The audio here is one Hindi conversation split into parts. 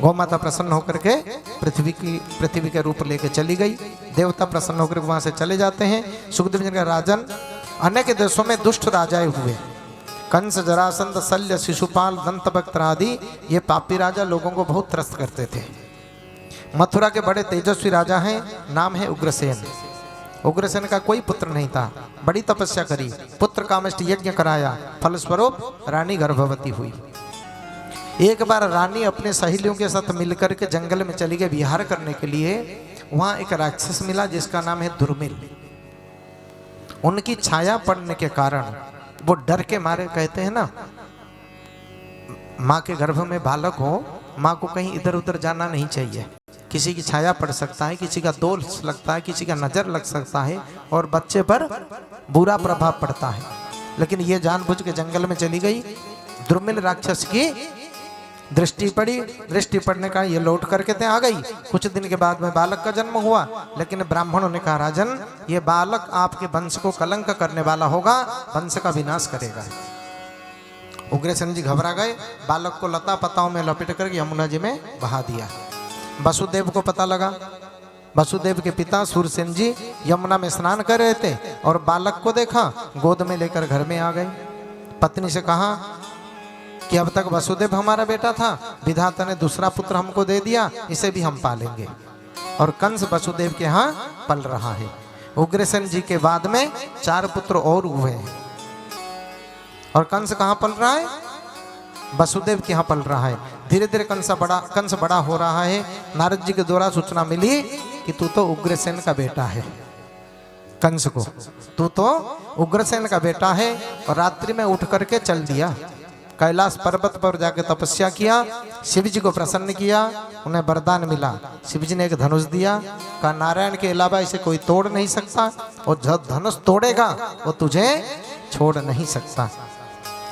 गौ माता प्रसन्न होकर के पृथ्वी के रूप लेके चली गई। देवता प्रसन्न होकर वहां से चले जाते हैं। सुखदेव जी का राजन अनेक देशों में दुष्ट राजाएं हुए, कंस, जरासंध, शल्य, शिशुपाल, दंतभक्त आदि ये पापी राजा लोगों को बहुत त्रस्त करते थे। मथुरा के बड़े तेजस्वी राजा हैं, नाम है उग्रसेन। उग्रसेन का कोई पुत्र नहीं था, बड़ी तपस्या करी, पुत्र कामेष्टि यज्ञ कराया, फलस्वरूप रानी गर्भवती हुई। एक बार रानी अपने सहेलियों के साथ मिलकर के जंगल में चली गई विहार करने के लिए। वहां एक राक्षस मिला जिसका नाम है दुर्मिल। उनकी छाया पड़ने के कारण वो डर के मारे, कहते हैं ना माँ के गर्भ में बालक हो, माँ को कहीं इधर उधर जाना नहीं चाहिए, किसी की छाया पड़ सकता है, किसी का दोष लगता है, किसी का नजर लग सकता है और बच्चे पर बुरा प्रभाव पड़ता है। लेकिन ये जानबूझ के जंगल में चली गई। दुर्मिल राक्षस की दृष्टि पड़ी, दृष्टि पड़ने का ये लौट करके आ गई। कुछ दिन के बाद में बालक का जन्म हुआ, लेकिन ब्राह्मणों ने कहा राजन ये बालक आपके वंश को कलंक करने वाला होगा, वंश का विनाश करेगा। उग्रसेन जी घबरा गए, बालक को लता पताओं में लपेट कर यमुना जी में बहा दिया। वसुदेव को पता लगा। वसुदेव के पिता सूरसेन जी यमुना में स्नान कर रहे थे और बालक को देखा, गोद में लेकर घर में आ गए। पत्नी से कहा कि अब तक वसुदेव हमारा बेटा था, विधाता ने दूसरा पुत्र हमको दे दिया, इसे भी हम पालेंगे। और कंस वसुदेव के यहाँ पल रहा है। उग्रसेन जी के बाद में 4 पुत्र और हुए हैं। और कंस कहाँ पल रहा है? वसुदेव के यहाँ पल रहा है। धीरे धीरे कंस बड़ा हो रहा है। नारद जी के द्वारा सूचना मिली कि तू तो उग्रसेन का बेटा है। कंस को तू तो उग्रसेन का बेटा है। और रात्रि में उठ करके चल दिया, कैलाश पर्वत पर जाकर तपस्या किया, शिव जी को प्रसन्न किया, उन्हें वरदान मिला। शिव जी ने एक धनुष दिया, कहा नारायण के अलावा इसे कोई तोड़ नहीं सकता, और जब धनुष तोड़ेगा वो तुझे छोड़ नहीं सकता।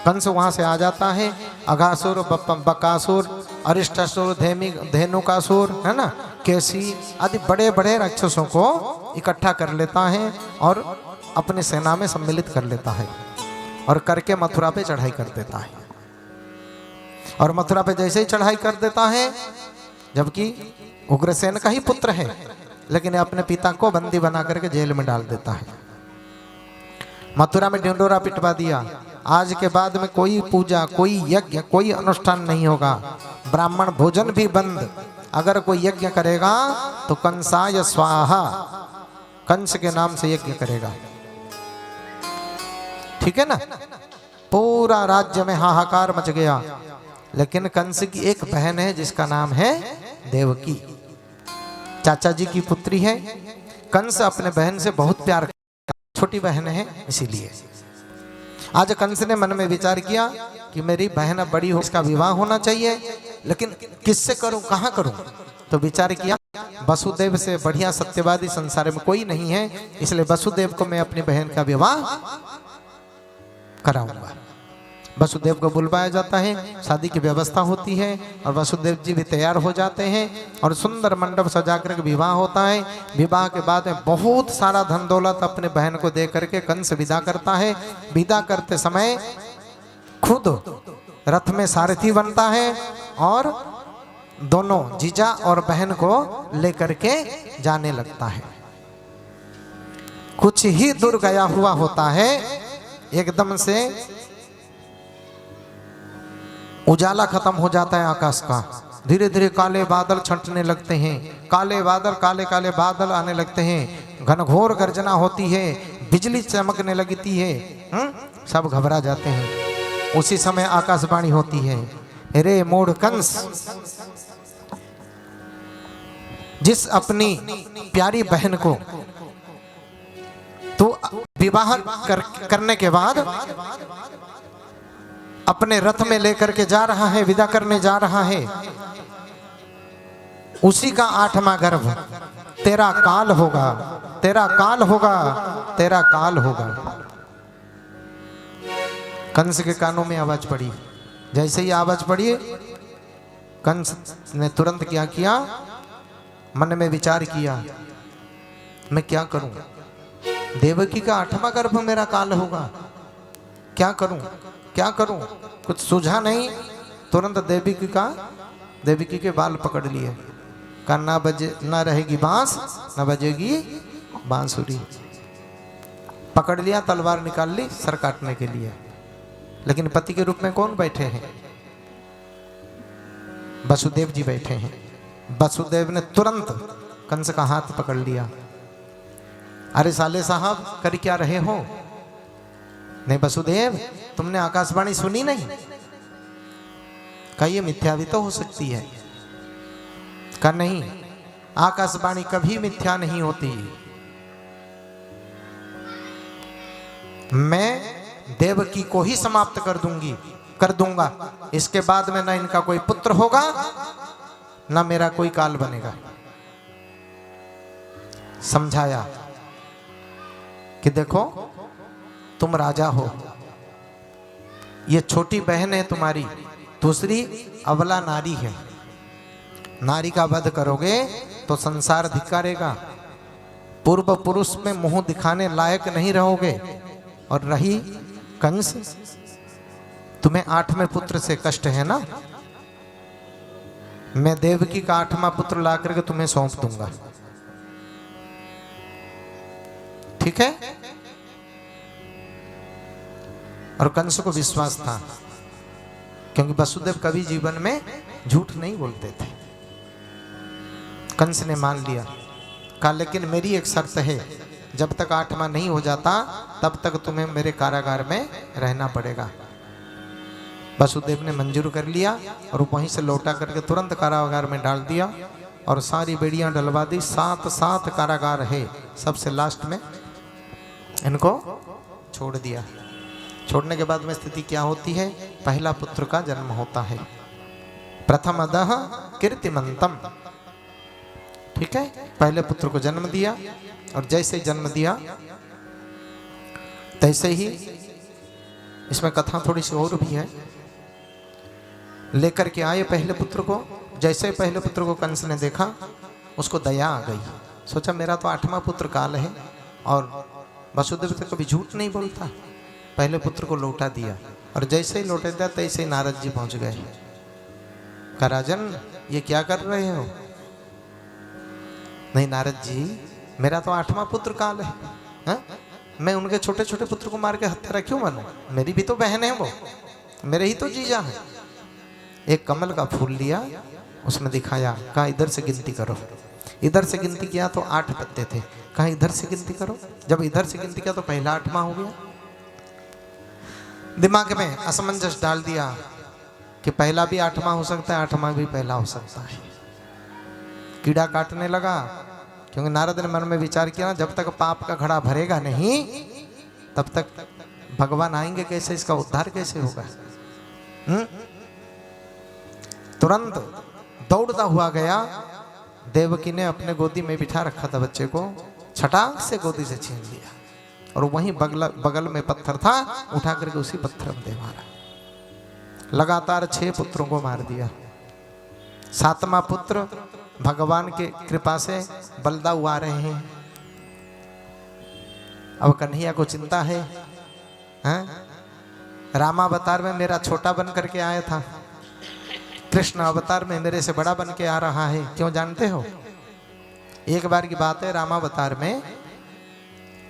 कंस वहां से आ जाता है। अघासुर, बकासुर, अरिष्टासुर, धेनुकासुर, है ना, केसी आदि बड़े बड़े राक्षसों को इकट्ठा कर लेता है और अपनी सेना में सम्मिलित कर लेता है और करके मथुरा पे चढ़ाई कर देता है। और मथुरा पे जैसे ही चढ़ाई कर देता है, जबकि उग्रसेन का ही पुत्र है, लेकिन अपने पिता को बंदी बना करके जेल में डाल देता है। मथुरा में ढिंडोरा पिटवा दिया। आज के बाद में कोई पूजा, कोई यज्ञ, कोई अनुष्ठान नहीं होगा, ब्राह्मण भोजन भी बंद। अगर कोई यज्ञ करेगा तो कंसाय स्वाहा, कंस के नाम से यज्ञ करेगा। ठीक है ना। पूरा राज्य में हाहाकार मच गया। लेकिन कंस की एक बहन है जिसका नाम है देवकी, चाचा जी की पुत्री है। कंस अपने बहन से बहुत प्यार करता, छोटी बहन है इसीलिए। आज कंस ने मन में विचार किया कि मेरी बहन अब बड़ी हो, इसका विवाह होना चाहिए, लेकिन किससे करूं, कहां करूं? तो विचार किया वसुदेव से बढ़िया सत्यवादी संसार में कोई नहीं है, इसलिए वसुदेव को मैं अपनी बहन का विवाह कराऊंगा। वसुदेव को बुलवाया जाता है, शादी की व्यवस्था होती है और वसुदेव जी भी तैयार हो जाते हैं और सुंदर मंडप सजाकर के विवाह होता है। विवाह के बाद में बहुत सारा धन दौलत अपने बहन को दे करके कंस विदा करता है। विदा करते समय खुद रथ में सारथी बनता है और दोनों जीजा और बहन को लेकर के जाने लगता है। कुछ ही दूर गया हुआ होता है, एकदम से उजाला खत्म हो जाता है आकाश का। धीरे धीरे काले बादल छंटने लगते हैं, काले बादल, काले काले बादल आने लगते हैं, घनघोर गर्जना होती है, बिजली चमकने लगती है। सब घबरा जाते हैं। उसी समय आकाशवाणी होती है, रे मूढ़ कंस, जिस अपनी प्यारी बहन को तो विवाह करने के बाद अपने रथ में लेकर के जा रहा है, विदा करने जा रहा है, उसी का 8वां गर्भ तेरा काल होगा, तेरा काल होगा, तेरा काल होगा। कंस के कानों में आवाज पड़ी। जैसे ही आवाज पड़ी, कंस ने तुरंत क्या किया, मन में विचार किया, मैं क्या करूं? देवकी का 8वां गर्भ मेरा काल होगा, क्या करूं, क्या करूं? कुछ सूझा नहीं। तुरंत देवकी का देवकी के बाल पकड़ लिए, कहा ना बजे, ना रहेगी बांस ना बजेगी बांसुरी। पकड़ लिया, तलवार निकाल ली सर काटने के लिए। लेकिन पति के रूप में कौन बैठे हैं? वसुदेव जी बैठे हैं। वसुदेव ने तुरंत कंस का हाथ पकड़ लिया। अरे साले साहब कर क्या रहे हो? नहीं वसुदेव, तुमने आकाशवाणी सुनी नहीं? कहा ये मिथ्या भी तो हो सकती है। कहा नहीं, आकाशवाणी कभी मिथ्या नहीं होती। मैं देवकी को ही समाप्त कर दूंगा। इसके बाद में ना इनका कोई पुत्र होगा ना मेरा कोई काल बनेगा। समझाया कि देखो तुम राजा हो, ये छोटी बहन है तुम्हारी, दूसरी अबला नारी है। नारी का वध करोगे तो संसार धिक्कारेगा, पूर्व पुरुष में मुंह दिखाने लायक नहीं रहोगे। और रही कंस, तुम्हें 8वें पुत्र से कष्ट है ना, मैं देवकी का 8वां पुत्र ला करके तुम्हें सौंप दूंगा, ठीक है? और कंस को विश्वास था, क्योंकि वसुदेव कभी जीवन में झूठ नहीं बोलते थे। कंस ने मान लिया। कहा लेकिन मेरी एक शर्त है, जब तक 8वां नहीं हो जाता तब तक तुम्हें मेरे कारागार में रहना पड़ेगा। वसुदेव ने मंजूर कर लिया और वहीं से लौटा करके तुरंत कारागार में डाल दिया और सारी बेड़ियां डलवा दी। 7 कारागार है, सबसे लास्ट में इनको छोड़ दिया। छोड़ने के बाद में स्थिति क्या होती है? पहला पुत्र का जन्म होता है। प्रथम अदह कीर्तिमंतम, ठीक है? पहले पुत्र को जन्म दिया और जैसे ही जन्म दिया तैसे ही, इसमें कथा थोड़ी सी और भी है, लेकर के आए पहले पुत्र को। जैसे पहले पुत्र को कंस ने देखा, उसको दया आ गई। सोचा मेरा तो 8वां पुत्र काल है और वसुदेव तो कभी झूठ नहीं बोलता। पहले पुत्र को लौटा दिया और जैसे ही लौटा दिया तैसे ही नारद जी पहुंच गए। कहा राजन ये क्या कर रहे हो? नहीं नारद जी, मेरा तो 8वां पुत्र काल है, हा? मैं उनके छोटे छोटे पुत्र को मार के हत्यारा क्यों बनूं? मेरी भी तो बहन है, वो मेरे ही तो जीजा है। एक कमल का फूल लिया, उसमें दिखाया, कहा इधर से गिनती करो। इधर से गिनती किया तो 8 पत्ते थे। कहा इधर से गिनती करो। जब इधर से गिनती किया तो पहला 8वां हो गया। दिमाग में असमंजस डाल दिया कि पहला भी 8वां हो सकता है, 8वां भी पहला हो सकता है। कीड़ा काटने लगा, क्योंकि नारद ने मन में विचार किया जब तक पाप का घड़ा भरेगा नहीं तब तक भगवान आएंगे कैसे, इसका उद्धार कैसे होगा? तुरंत दौड़ता हुआ गया। देवकी ने अपने गोदी में बिठा रखा था बच्चे को, छटाक से गोदी से छीन लिया और वहीं बगल में पत्थर था, उठा करके उसी पत्थर में दे मारा। लगातार 6 पुत्रों को मार दिया। 7वां पुत्र भगवान के कृपा से बलदाऊ आ रहे हैं। अब कन्हैया को चिंता है, रामावतार में मेरा छोटा बन करके आया था, कृष्ण अवतार में मेरे से बड़ा बन के आ रहा है। क्यों जानते हो? एक बार की बात है, रामावतार में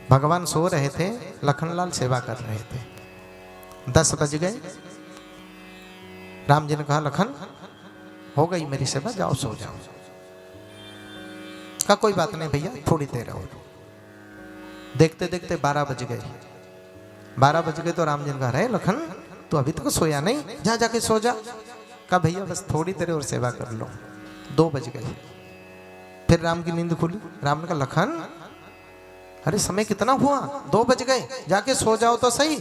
भगवान सो रहे थे, लखनलाल सेवा कर रहे थे। 10 बज गए। राम जी ने कहा लखन हो गई मेरी सेवा, जाओ सो जाओ। कहा कोई बात नहीं भैया, थोड़ी देर और। देखते देखते 12 बज गए। 12 बज गए तो राम जी ने कहा, लखन तू अभी तक सोया नहीं, जा जाके सो जा। कहा भैया बस थोड़ी देर और सेवा कर लो। 2 बज गए। फिर राम की नींद खुली। राम ने कहा लखन अरे समय कितना हुआ, 2 बज गए, जाके सो जाओ तो सही।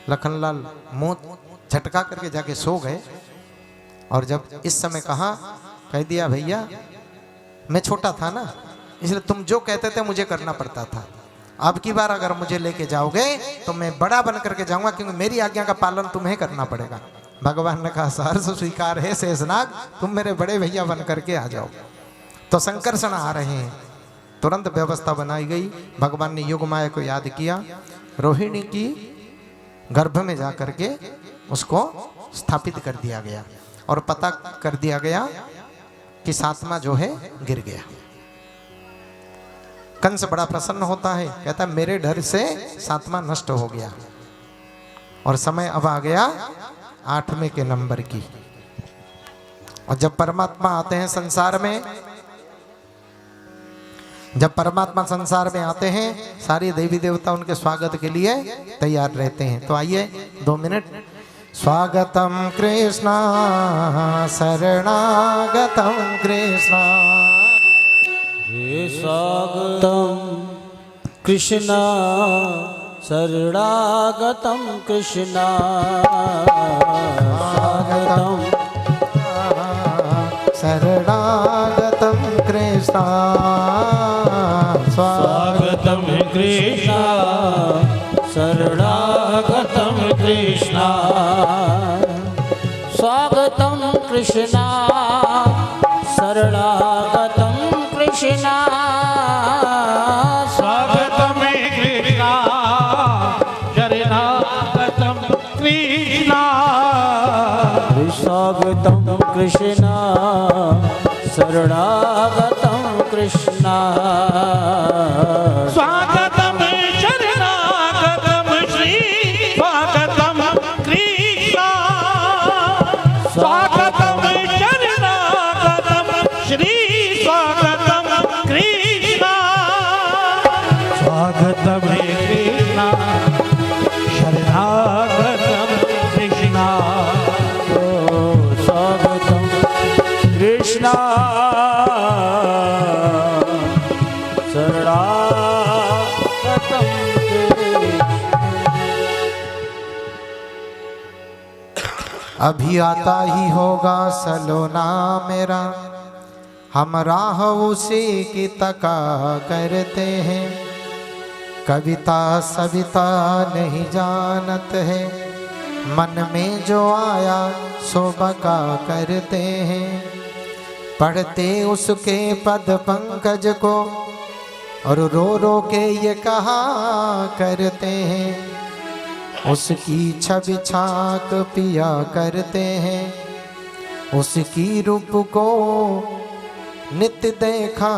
लखनलाल मुंह झटका करके जाके सो गए। और जब इस समय कहा, कह दिया भैया मैं छोटा था ना, इसलिए तुम जो कहते थे मुझे करना पड़ता था। अब की बार अगर मुझे लेके जाओगे तो मैं बड़ा बन करके जाऊंगा, क्योंकि मेरी आज्ञा का पालन तुम्हें करना पड़ेगा। भगवान ने कहा सहर्ष स्वीकार है शेषनाग, तुम मेरे बड़े भैया बन करके आ जाओ। तो संकर्षण आ रहे हैं। तुरंत व्यवस्था बनाई गई। भगवान ने योग माया को याद किया, रोहिणी की गर्भ में जा करके उसको स्थापित कर दिया गया। और पता कर दिया गया कि सातवां जो है गिर गया। कंस बड़ा प्रसन्न होता है, कहता है मेरे डर से सातवां नष्ट हो गया। और समय अब आ गया 8वें के नंबर की। और जब परमात्मा आते हैं संसार में, जब परमात्मा संसार में आते हैं, सारे देवी देवता उनके स्वागत के लिए तैयार रहते हैं। तो आइए 2 मिनट। स्वागतम कृष्ण शरणागतम कृष्ण, हे स्वागतम कृष्ण शरणागतम कृष्ण, स्वागतम शरणागतम कृष्ण, स्वागतम कृष्ण शरणागतम कृष्ण, स्वागतम कृष्ण शरणागतम कृष्ण, स्वागतम कृष्ण शरणागतम कृष्ण, स्वागतम कृष्ण शरणागतम कृष्ण, स्वागतम शरणागतम श्री स्वागतम कृष्ण, स्वागतम शरणागतम श्री स्वागतम कृष्ण, स्वागतम कृष्ण शरणागतम कृष्ण, स्वागतम कृष्ण शरणागतम कृष्ण। अभी आता ही होगा सलोना मेरा, हम राह उसी की तका करते हैं। कविता सविता नहीं जानत है, मन में जो आया सो बका करते हैं। पढ़ते उसके पद पंकज को और रो रो के ये कहा करते हैं। उसकी छवि छाक पिया करते हैं, उसकी रूप को नित्य देखा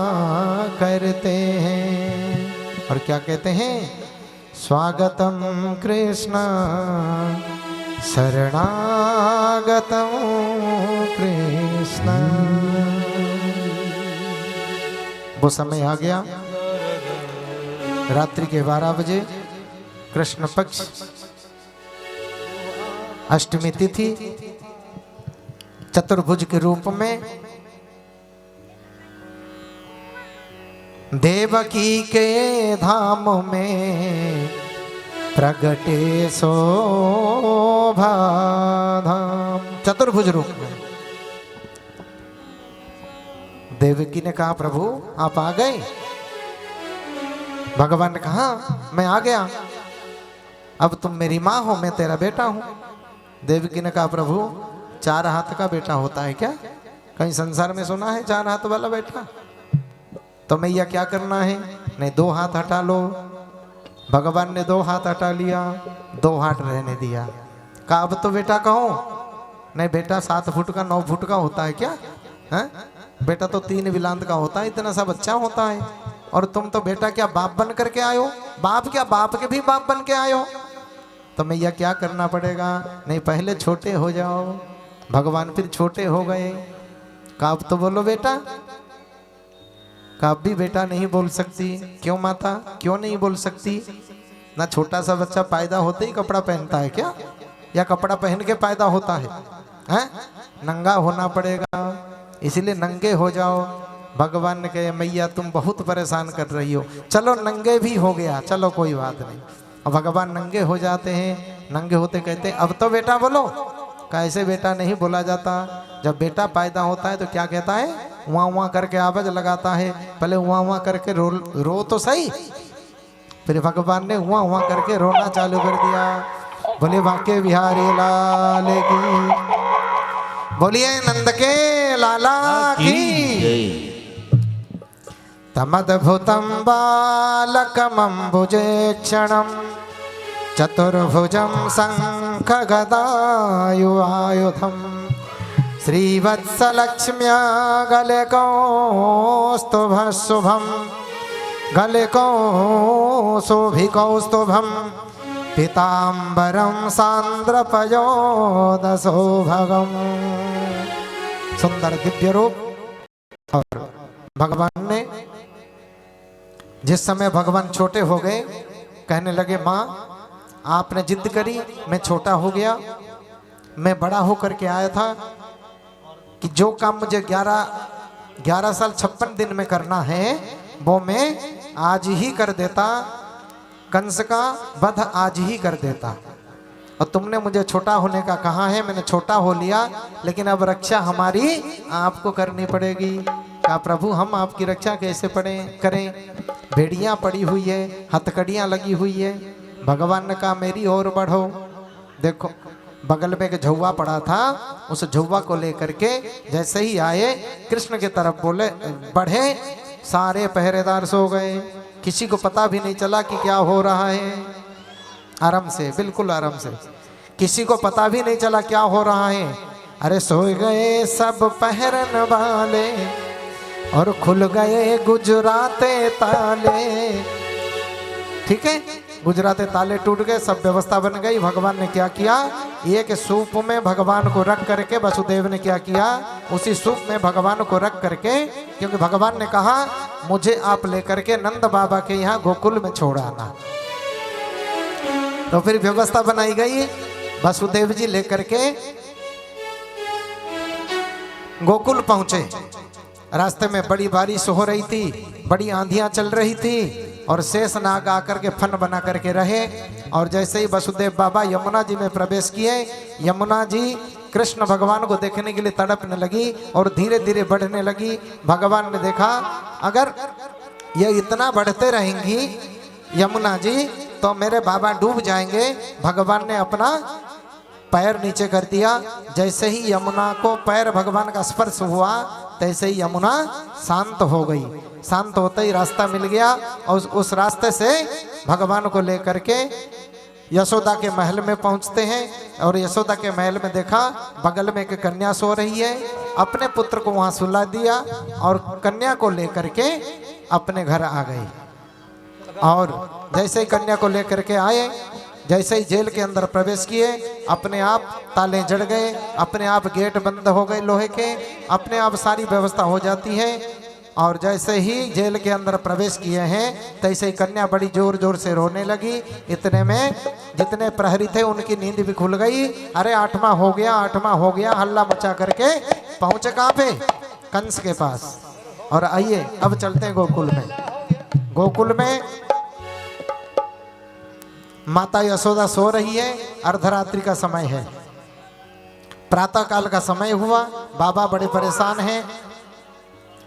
करते हैं। और क्या कहते हैं? स्वागतम कृष्ण शरणागतम कृष्ण। वो समय आ गया, रात्रि के 12 बजे, कृष्ण पक्ष, अष्टमी तिथि, चतुर्भुज के रूप में देवकी के धाम में प्रगटे शोभा धाम। चतुर्भुज रूप में देवकी ने कहा प्रभु आप आ गए। भगवान ने कहा मैं आ गया, अब तुम मेरी माँ हो, मैं तेरा बेटा हूं। देवकी ने कहा प्रभु 4 हाथ का बेटा होता है क्या? कहीं संसार में सुना है 4 हाथ वाला बेटा? तो मैया क्या करना है? नहीं 2 हाथ हटा लो। भगवान ने 2 हाथ हटा लिया, 2 हाथ रहने दिया। कहा अब तो बेटा कहो। नहीं बेटा 7 फुट का 9 फुट का होता है क्या? है बेटा तो 3 बिलांत का होता है, इतना सा बच्चा होता है। और तुम तो बेटा क्या बाप बन करके आयो? बाप क्या बाप के भी बाप बन के आयो? तो मैया क्या करना पड़ेगा? नहीं पहले छोटे हो जाओ। भगवान फिर छोटे हो गए। कहा अब तो बोलो बेटा। कहा अब भी बेटा नहीं बोल सकती। क्यों माता, क्यों नहीं बोल सकती? ना छोटा सा बच्चा पैदा होते ही कपड़ा पहनता है क्या? या कपड़ा पहन के पैदा होता है? हैं? नंगा होना पड़ेगा, इसीलिए नंगे हो जाओ। भगवान ने कहे मैया तुम बहुत परेशान कर रही हो, चलो नंगे भी हो गया, चलो कोई बात नहीं। और भगवान नंगे हो जाते हैं। नंगे होते कहते अब तो बेटा बोलो। कैसे बेटा नहीं बोला जाता? जब बेटा पैदा होता है तो क्या कहता है? वहाँ वहाँ करके आवाज लगाता है। पहले वहाँ वहाँ करके रो तो सही। फिर भगवान ने वहाँ वहाँ करके रोना चालू कर दिया। बोले बांके बिहारी लाल की, बोलिए नंद के लाला की। तमद्भुतं बालकमम्बुजे क्षणं चतुर्भुजं शङ्खगदायुधायुधं श्रीवत्सलक्ष्म्या गले कौस्तुभः शुभम गले कौशोभिकौस्तुभम पीताम्बरम सांद्रपयोदशोभगम। सुंदर दिव्य रूप। और भगवान ने जिस समय भगवान छोटे हो गए कहने लगे माँ आपने जिद करी, मैं छोटा हो गया, मैं बड़ा होकर के आया था कि जो काम मुझे 11 साल 56 दिन में करना है वो मैं आज ही कर देता, कंस का वध आज ही कर देता। और तुमने मुझे छोटा होने का कहा है, मैंने छोटा हो लिया, लेकिन अब रक्षा हमारी आपको करनी पड़ेगी। क्या प्रभु हम आपकी रक्षा कैसे करें? भेड़ियाँ पड़ी हुई है, हथकड़ियाँ लगी हुई है। भगवान ने कहा मेरी ओर बढ़ो। देखो बगल में एक झौवा पड़ा था, उस झौवा को लेकर के जैसे ही आए कृष्ण की तरफ बोले बढ़े, सारे पहरेदार सो गए, किसी को पता भी नहीं चला कि क्या हो रहा है। आराम से, बिल्कुल आराम से, किसी को पता भी नहीं चला क्या हो रहा है। अरे सो गए सब पहरन वाले और खुल गए गुजराते ताले। ठीक है, गुजराते ताले टूट गए, सब व्यवस्था बन गई। भगवान ने क्या किया, एक सूप में भगवान को रख करके वसुदेव ने क्या किया, उसी सूप में भगवान को रख करके, क्योंकि भगवान ने कहा मुझे आप लेकर के नंद बाबा के यहाँ गोकुल में छोड़ आना। तो फिर व्यवस्था बनाई गई, वसुदेव जी लेकर के गोकुल पहुंचे। रास्ते में बड़ी बारिश हो रही थी, बड़ी आंधियां चल रही थी और शेष नाग आकर के फन बना करके रहे। और जैसे ही वसुदेव बाबा यमुना जी में प्रवेश किए, यमुना जी कृष्ण भगवान को देखने के लिए तड़पने लगी और धीरे धीरे बढ़ने लगी। भगवान ने देखा अगर ये इतना बढ़ते रहेंगी यमुना जी तो मेरे बाबा डूब जाएंगे। भगवान ने अपना पैर नीचे कर दिया। जैसे ही यमुना को पैर भगवान का स्पर्श हुआ तैसे ही यमुना शांत हो गई। शांत होते ही रास्ता मिल गया और उस रास्ते से भगवान को लेकर के यशोदा के महल में पहुंचते हैं। और यशोदा के महल में देखा बगल में एक कन्या सो रही है, अपने पुत्र को वहां सुला दिया और कन्या को लेकर के अपने घर आ गई। और जैसे ही कन्या को लेकर के आए, जैसे ही जेल के अंदर प्रवेश किए, अपने आप ताले जड़ गए, अपने आप गेट बंद हो गए लोहे के, अपने आप सारी व्यवस्था हो जाती है। और जैसे ही जेल के अंदर प्रवेश किए हैं तैसे ही कन्या बड़ी जोर जोर से रोने लगी। इतने में जितने प्रहरी थे उनकी नींद भी खुल गई। अरे 8वां हो गया, 8वां हो गया, हल्ला मचा करके पहुंचे कहाँ पे, कंस के पास। और आइए अब चलते हैं गोकुल में। गोकुल में माता यशोदा सो रही है, अर्धरात्रि का समय है, प्रातः काल का समय हुआ। बाबा बड़े परेशान हैं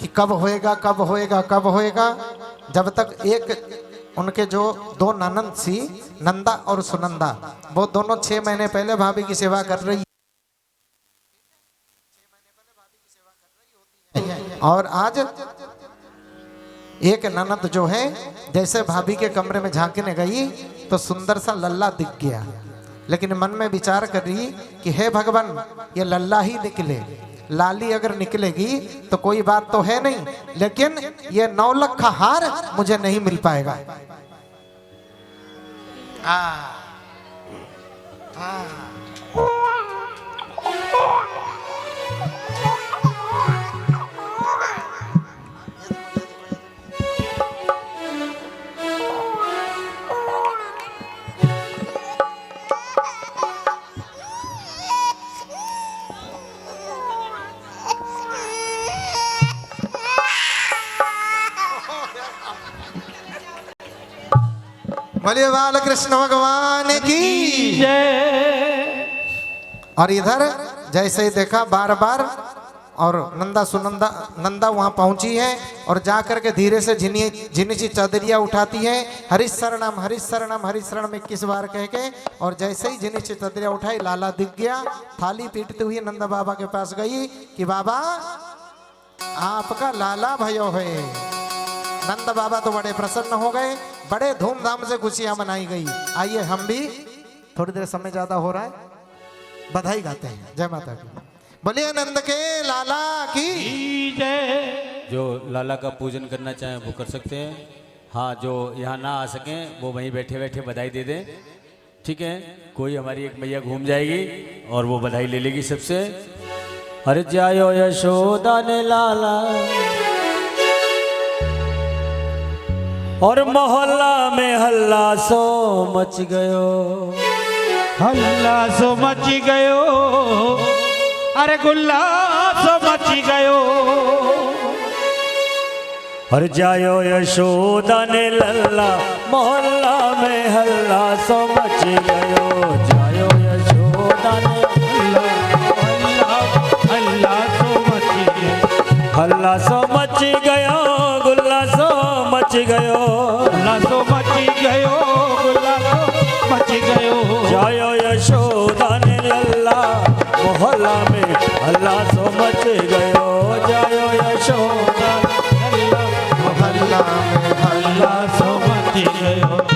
कि कब होएगा कब होएगा कब होएगा। जब तक एक उनके जो 2 ननद थी, नंदा और सुनंदा, वो दोनों 6 महीने पहले भाभी की सेवा कर रही है। और आज एक ननद जो है जैसे भाभी के कमरे में झांकने गई तो सुंदर सा लल्ला दिख गया, लेकिन मन में विचार कर रही कि हे भगवान ये लल्ला ही निकले, लाली अगर निकलेगी तो कोई बात तो है नहीं, लेकिन ये 9 लाख का हार मुझे नहीं मिल पाएगा। बोलिए बाल कृष्ण भगवान की जय। और इधर जैसे ही देखा बार बार, और नंदा वहां पहुंची है और जाकर के धीरे से झिनी सी चादरिया उठाती है, हरिशरणम हरिशरणम हरिशरणम 21 बार कह के। और जैसे ही झिनी सी चादरिया उठाई लाला दिख गया, थाली पीटते हुए नंदा बाबा के पास गई कि बाबा आपका लाला भयो है। नंद बाबा तो बड़े प्रसन्न हो गए, बड़े धूमधाम से खुशियां मनाई गई। आइए हम भी, थोड़ी देर समय ज्यादा हो रहा है, बधाई गाते हैं। जय माता की। बोलिए नंद के लाला की। जय। जो लाला का पूजन करना चाहें वो कर सकते हैं। हाँ, जो यहाँ ना आ सकें वो वहीं बैठे बैठे बधाई दे दें। ठीक है, कोई हमारी एक मैया घूम जाएगी और वो बधाई ले लेगी सबसे। अरे जायो यशोदा ने लाला और मोहल्ला में हल्ला सो मच गयो। हल्ला सो मची गयो, अरे गुल्ला सो मची गयो। और जायो यशोदा ने लल्ला मोहल्ला में हल्ला सो मच गयो। जायो यशोदा ने हल्ला सो मची गयो, हल्ला सो मच गयो, गुल्ला सो मच गयो। हल्ला सो मची गयो, गुल्ला सो मची गयो। जायो यशोदा ने लल्ला मोहल्ला में हल्ला सो मच गयो। जायो यशोदा मोहल्ला में हल्ला सो मची गयो।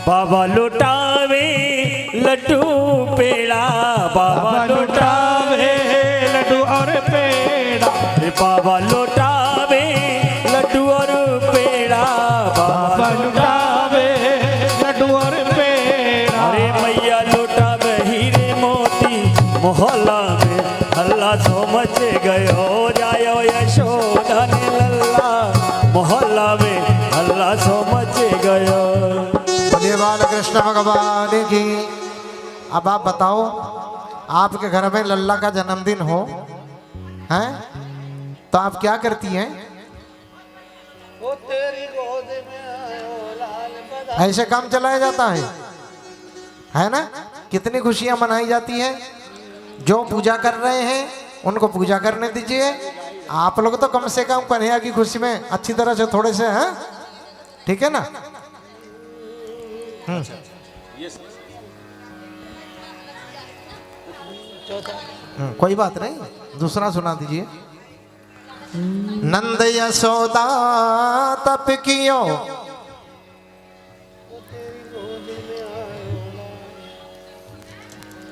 बाबा लुटावे लड्डू पेड़ा, बाबा लुटावे लड्डू और पेड़ा। रे बाबा लुटावे लड्डू और पेड़ा। बाबा लुटावे लड्डू और पेड़ा। अरे मैया लुटावे हीरे मोती मोहल्ला में हल्ला सो मच गयो। जायो यशोदा ने लल्ला मोहल्ला में हल्ला सो मच गयो। बोलिए बालकृष्ण भगवान की। अब आप बताओ, आपके घर में लल्ला का जन्मदिन हो हैं तो आप क्या करती हैं? ऐसे काम चलाया जाता है ना? कितनी खुशियां मनाई जाती हैं। जो पूजा कर रहे हैं उनको पूजा करने दीजिए। आप लोग तो कम से कम कन्हैया की खुशी में अच्छी तरह से थोड़े से हैं, ठीक है ना? कोई बात नहीं, दूसरा सुना दीजिए। नंद यशोदा तप कियो,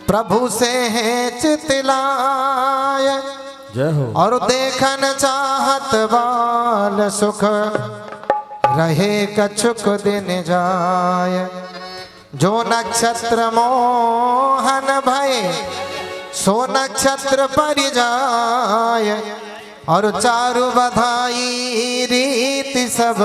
प्रभु से है चितलाय। जय हो। और देखन चाहत बाल सुख, रहे कछुक दिन जाय। जो नक्षत्र मोहन भय, सो नक्षत्र पर जाय। और चारु बधाई रीति सब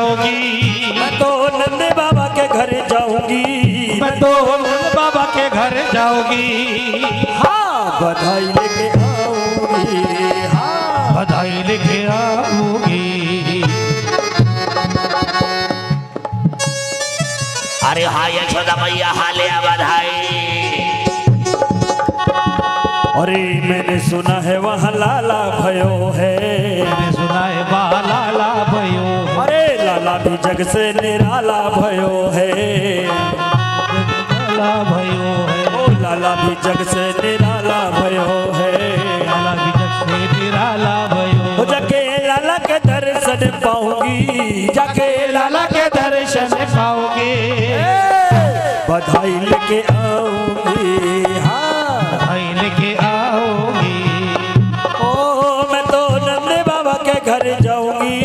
जाओगी। मैं तो नंद बाबा के घर जाऊंगी। मैं तो नंद बाबा के घर जाऊंगी। हाँ बधाई लेके आऊंगी। हाँ बधाई लेके आऊंगी। अरे हाँ यशोदा मैया हाले बधाई। अरे मैंने सुना है वहाँ लाला भयो है। मैंने सुना है वहाँ लाला भयो है। अरे लाला भी जग से निराला भयो है। लाला भयो है। ओ लाला भी जग से निराला भयो है। लाला भी जग से निराला भयो। हो जाके लाला के दर्शन पाऊंगी। जाके लाला के दर्शन पाओगे। बधाई लेके आऊंगी। हाँ बधाई लेके आओगी। ओ मैं तो नंद बाबा के घर जाऊंगी।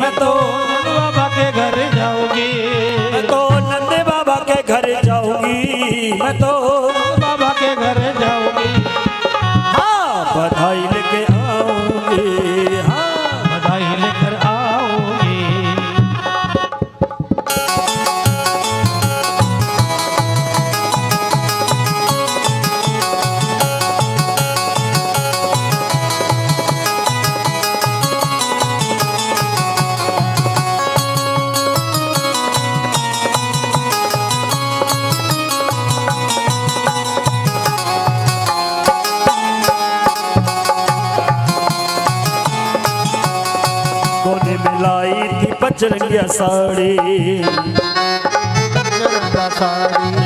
मैं तो नंद बाबा के घर जाओगी। मैं तो नंद बाबा के घर जाऊंगी। मैं तो बाबा के घर जाओगी। हाँ बधाई लेके आऊंगी। हाँ बधाई लेकर आओगी। कोने में लाई थी पचरंगिया साड़ी।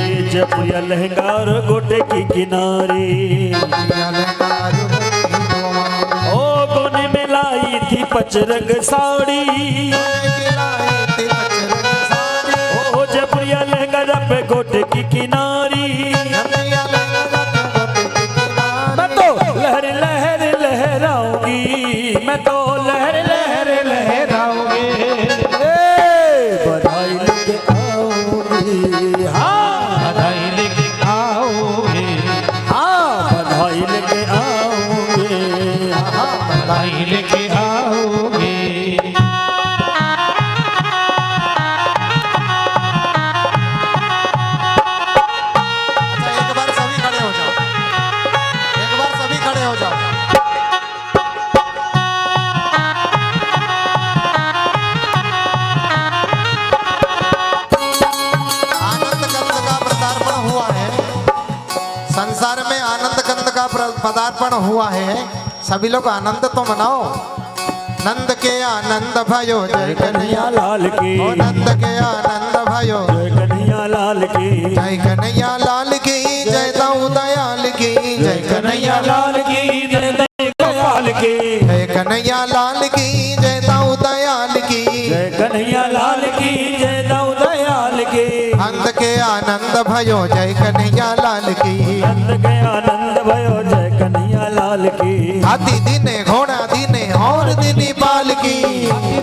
ये जयपुरिया लहंगा और गोटे की किनारी। ओ कोने में लाई थी पचरंग साड़ी। ओ जयपुरिया लहंगा पे गोटे की किनारी। मैं तो लहर लहर लहराऊंगी। मैं तो लहर लहर लहराओगे। बधाई लेके आऊंगी। हाँ बधाई लेके आओगे। हाँ बधाई लेके आऊंगी। हाँ बधाई लेके आओगे। अच्छा एक बार सभी खड़े हो जाओ। एक बार सभी खड़े हो जाओ। आनंद कंद का पदार्पण हुआ है। संसार में आनंद कंद का पदार्पण हुआ है। सभी लोग आनंद तो मनाओ। नंद के आनंद भयो जय कन्हैया लाल की। ओ नंद के आनंद भयो जय कन्हैया लाल की। जय कन्हैया लाल की जय दाऊ दयाल की जय कन्हैया लाल की जय दयाल की। जय कन्हैया लाल की जय दाऊ दयाल की जय कन्हैया लाल की जय दाऊ दयाल की। नंद के आनंद भयो जय कन्हैया लाल की नंद के आनंद भयो जय कन्हैया लाल की। हाथी दिने घोड़ा दिने और दिनी पाल की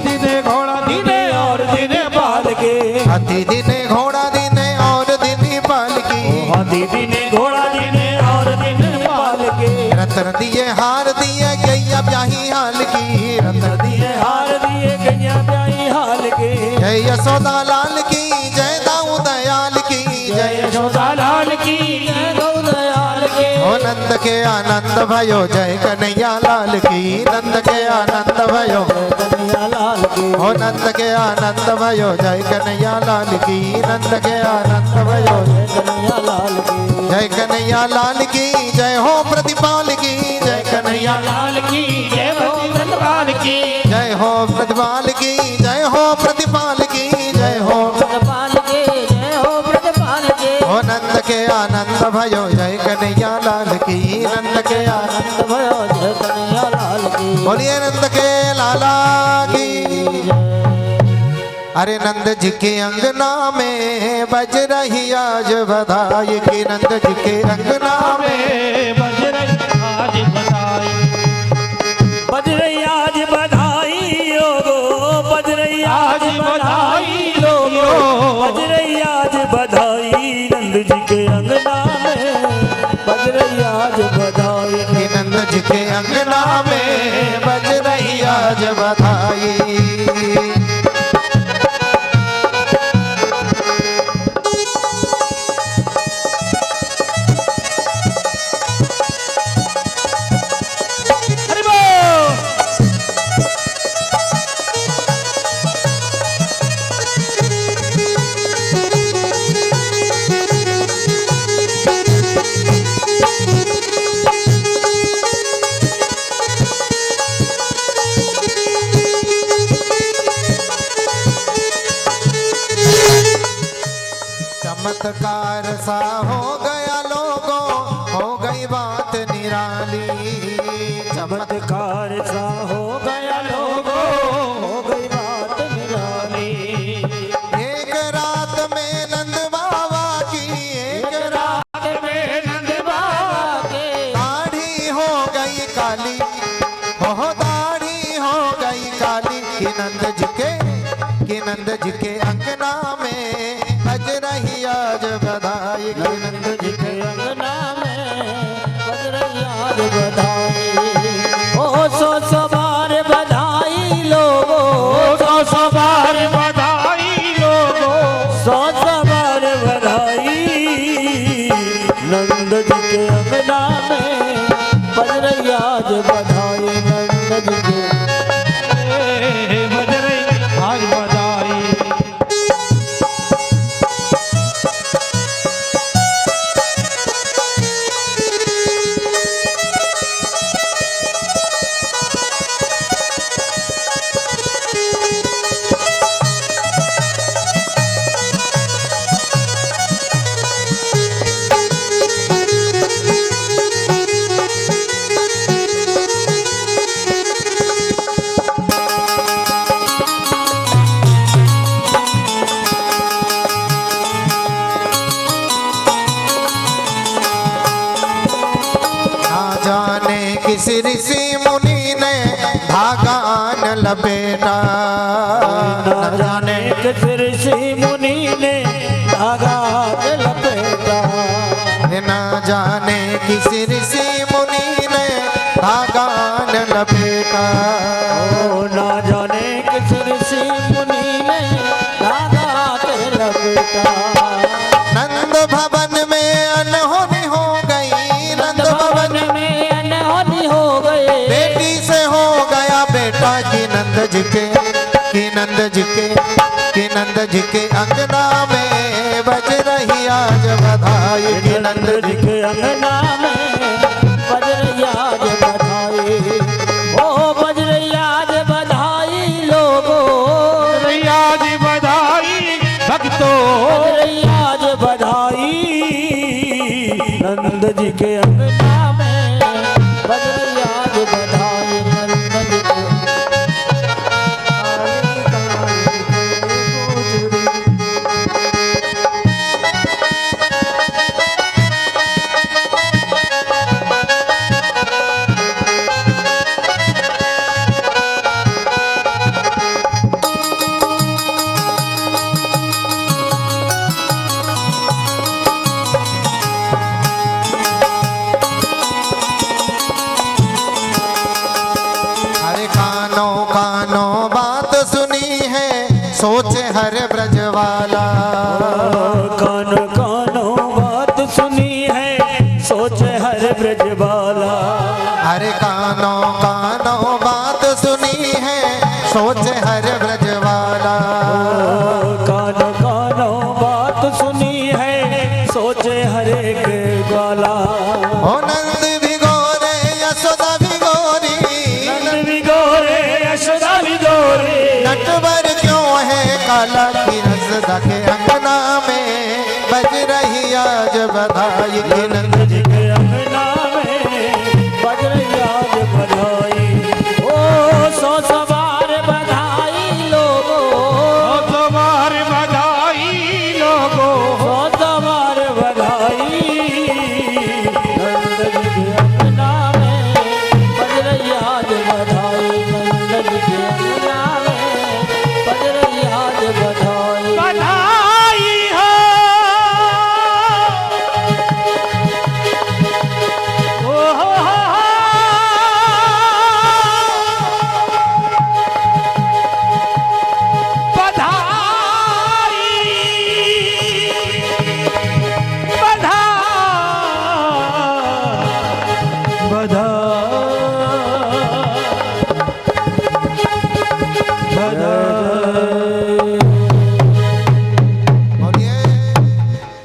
दिने घोड़ा दिने और दिने पाल के। हाथी दिने घोड़ा दिने और दिनी पाल की हाथी दिने घोड़ा दिने और दिन पाल के। रतन दिए हार दिए गैया ब्याही हाल की रतन दिए हार दिए गैया ब्याही हाल के। जय यशोदा लाल की जय दाऊ दयाल की जय यशोदा लाल की जय दाऊ दयाल की। ओ नंद के आनंद भयो जय कन्हैया लाल की नंद के आनंद भयो कन्हैया लाल की। ओ नंद के आनंद भयो जय कन्हैया लाल की नंद के आनंद भयो कन्हैया लाल की। जय कन्हैया लाल की जय हो प्रतिपाल की जय कन्हैया लाल की जय हो प्रतिपाल की। जय हो प्रतिपाल की जय हो प्रतिपाल की जय हो प्रतिपाल के जय हो प्रतिपाल के। ओ नंद के आनंद भयो जय कन्हैया लाल की नंद के आनंद भयो जय कन्हैया लाल की। बोलिए नंद के लाला की। अरे नंद जी के अंगना में बज रही आज बधाई की नंद जी के अंगना में बज रही आज बधाई। बज रही आज बधाई लोगो। बज रही आज बधाई लोगो। बज रही आज बधाई नंद जी के अंगना में। बज रही आज बधाई। की नंद जी के अंगना में बज रही आज बधाई। चमत्कार सा हो गया लोगों, हो गई बात निराली। चमत्कार सा हो गया लोगों, हो गई बात निराली। एक रात में नंद बाबा की, एक रात में नंद बाबा के दाढ़ी हो गई काली, हो दाढ़ी हो गई काली। कि नंद जी के अंगना में बज रही आज बधाई। कि नंद जी के अंगना में बज रही आज बधाई। ओ सौ बार बधाई लोगो, सौ बार बधाई लोगो, सौ बार बधाई। नंद जी के अंगना में बज रही आज बधाई। नंद जी के बज रही आज बधाई। किस ऋषि मुनि ने धागा न लपेटा। न जाने किस ऋषि मुनि ने धागा न लपेटा। न जाने किस ऋषि मुनि ने धागा न लपेटा। ओ न जाने किस ऋषि मुनि ने धागा न लपेटा। नंद भवन में अनहोनी हो गई, नंद भवन में अनहोनी हो गई। बेटी से हो गया बेटा। कि नंद जी के, कि नंद जी के, कि नंद जी के अंगना में बज रही आज बधाई। कि नंद जी के अंगना में बज रही आज बधाई। ओ बज रही आज बधाई लोगो, बज रही आज बधाई भक्तों, बज रही आज बधाई। नंद जी के अंगना में बज रही आज बधाई। नंद जी के सोचे हर ब्रज वाला। कानो कानो बात सुनी है, सोचे हर ब्रज वाला। अरे कानो कानो बात सुनी है, सोचे हर ब्रज वाला। कानो कानो बात सुनी है, सोचे हर एक वाला। ओ नंद भिगोरे यशोदा भिगोरी, नंद भिगोरे यशोदा भिगोरी। नटवर क्यों है काला की रसदा के अंगना में बज रही आज बधाई। कि नंद जी के अंगना में बज रही आज बधाई। ओ सौ बार बधाई लोगो, सौ बार बधाई लोगो, सौ बार बधाई। नंद जी के अंगना में बज रही आज बधाई। नंद जी के अंगना में बज रही आज बधाई। बधाई हो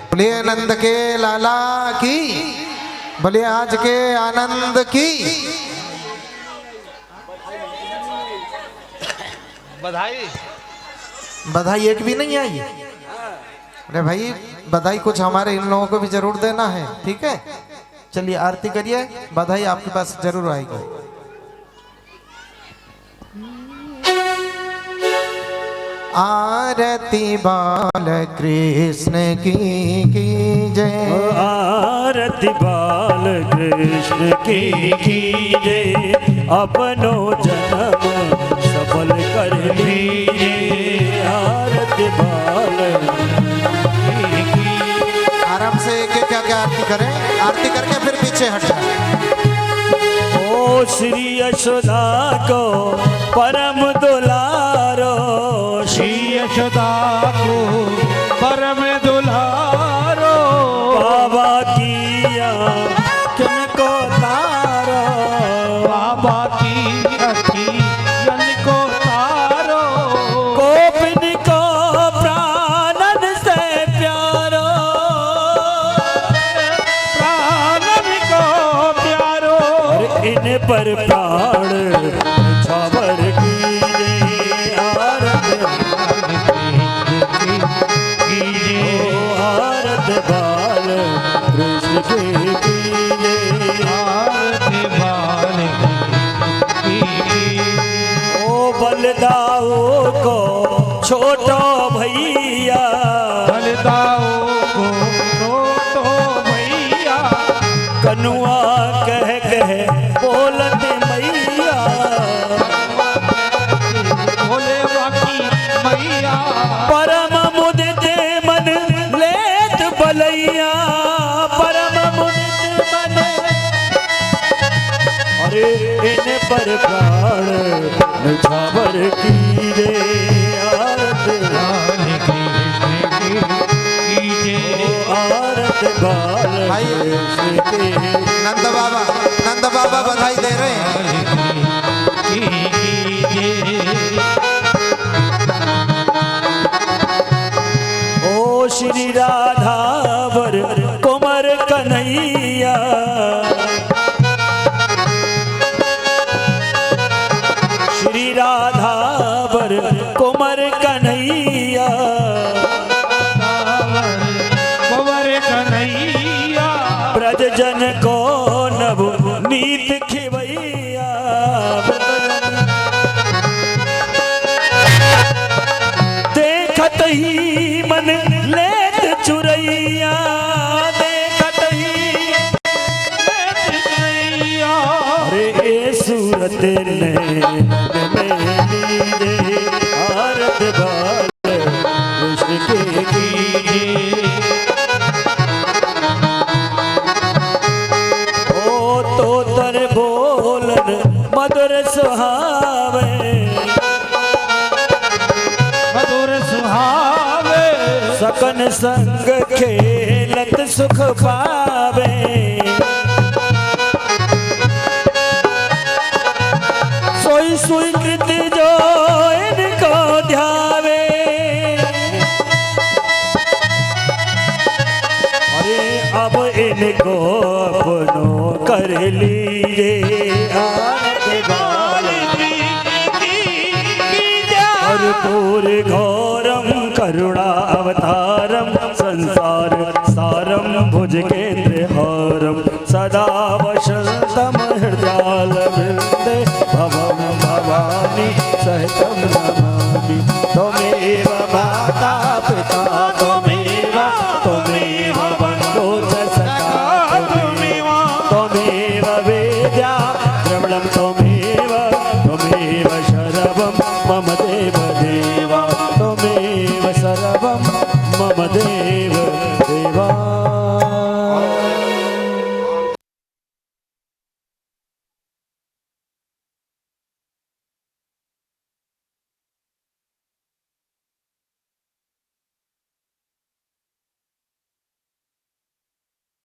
बोलिए नंद के लाला की, बोलिए आज के आनंद की बधाई। बधाई एक भी नहीं आई। अरे भाई बधाई कुछ हमारे इन लोगों को भी जरूर देना है, ठीक है। चलिए आरती करिए, बधाई आपके पास जरूर आएगी। आरती बाल कृष्ण की जय, आरती बाल कृष्ण की जय, अपनो जन्म सफल कर लीजिए। आरती बाल आराम से क्या क्या आरती करें, आरती करके फिर पीछे हट जाए। ओ श्री यशोदा को परम दुलारो, श्री यशोदा को परम दुलारो, बाबा किया किनको तारो, बाबा की अखियन को तारो, गोपिन को प्राणन से प्यारो, प्राणन को प्यारो, इन पर प्राण छावर कीजिए। आरत आरत बाल कृष्ण के कीजिए। आरती बाल ओ बलदाऊ को छोटो भैया, बलदाऊ को छोटो भैया, कनुआ कह बोलत मैया, बोले बाकी मैया, परम मुदित मन लेत बलैया, परम मुदित मन, अरे इन पर प्राण छावर कीजे। आरत आरत बाल भाई कृष्ण के, नंद बाबा बधाई दे रहे हैं। ओ श्री राधावर कुमार कन्हैया, श्री राधावर कुमार कन्हैया, कुंवर कन्हैया, ब्रज जन को नव नीत खिवैया, देखत ही मन लेत चुरैया, देखत ही अरे ए सूरत नैन में लीजे। आरत बाल कृष्ण के कीजिए। ओ तो तर बोलन मधुर सुहावे, मधुर सुहावे, सकन संग खेलत सुख पावे, सोई सोई कृत जो इनको ध्यावे, अरे अब इनको अपनो कर लीजिए। आरत बाल कर्पूर घोरम करुणावतारम, संसार सारम भुजगेन्द्रहारम, सदा वसंतम हृदयालवृन्दे, भवम भवानी सहितं नमामि। त्वमेव माता पिता त्वमेव, त्वमेव बन्धो च सखा त्वमेव, त्वमेव वेद्या द्रविणं त्वमेव, त्वमेव शरवं मम देव देवा, त्वमेव सर्वं मम देव